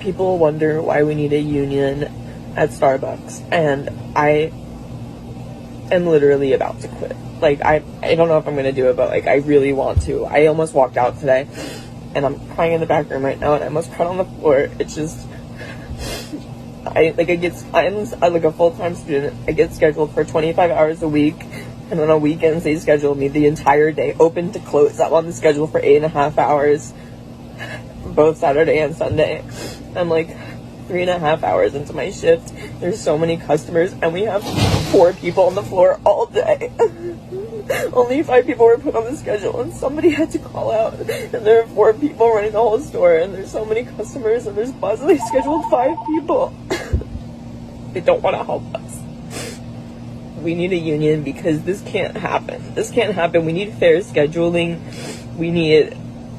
People wonder why we need a union at Starbucks, and I am literally about to quit. Like, I don't know if I'm gonna do it, but, like, I really want to. I almost walked out today, and I'm crying in the back room right now, and I almost cried on the floor. It's just, I'm like a full-time student. I get scheduled for 25 hours a week, and on weekends they schedule me the entire day, open to close. I'm on the schedule for 8.5 hours, both Saturday and Sunday. I'm like 3.5 hours into my shift. There's so many customers, and we have 4 people on the floor all day. Only 5 people were put on the schedule, and somebody had to call out, and there are 4 people running the whole store, and there's so many customers, and there's possibly scheduled 5 people. They don't want to help us. We need a union because this can't happen. This can't happen. We need fair scheduling. We need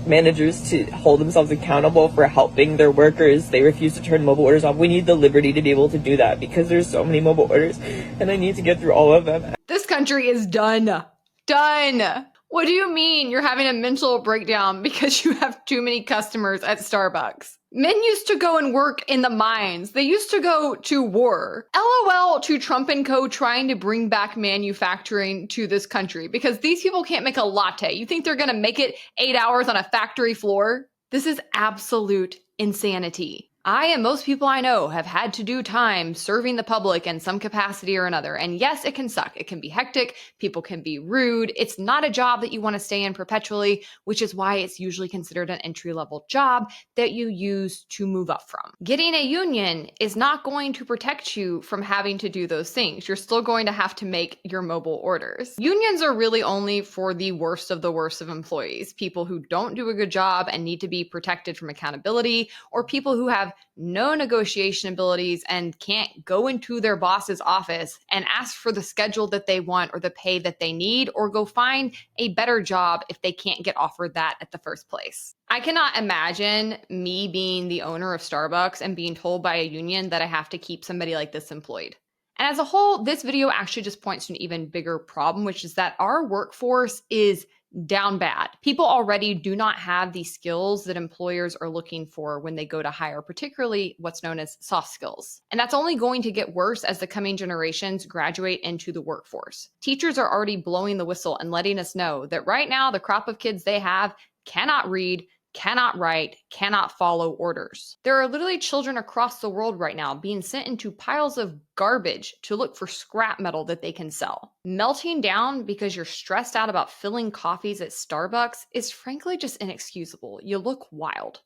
managers to hold themselves accountable for helping their workers. They refuse to turn mobile orders off. We need the liberty to be able to do that because there's so many mobile orders, and I need to get through all of them. This country is done. Done. What do you mean you're having a mental breakdown because you have too many customers at Starbucks? Men used to go and work in the mines. They used to go to war. LOL to Trump and co trying to bring back manufacturing to this country because these people can't make a latte. You think they're going to make it 8 hours on a factory floor? This is absolute insanity. I and most people I know have had to do time serving the public in some capacity or another. And yes, it can suck. It can be hectic. People can be rude. It's not a job that you want to stay in perpetually, which is why it's usually considered an entry-level job that you use to move up from. Getting a union is not going to protect you from having to do those things. You're still going to have to make your mobile orders. Unions are really only for the worst of employees, people who don't do a good job and need to be protected from accountability, or people who have no negotiation abilities and can't go into their boss's office and ask for the schedule that they want or the pay that they need, or go find a better job if they can't get offered that at the first place. I cannot imagine me being the owner of Starbucks and being told by a union that I have to keep somebody like this employed. And as a whole, this video actually just points to an even bigger problem, which is that our workforce is down bad. People already do not have the skills that employers are looking for when they go to hire, particularly what's known as soft skills. And that's only going to get worse as the coming generations graduate into the workforce. Teachers are already blowing the whistle and letting us know that right now the crop of kids they have cannot read, cannot write, cannot follow orders. There are literally children across the world right now being sent into piles of garbage to look for scrap metal that they can sell. Melting down because you're stressed out about filling coffees at Starbucks is frankly just inexcusable. You look wild.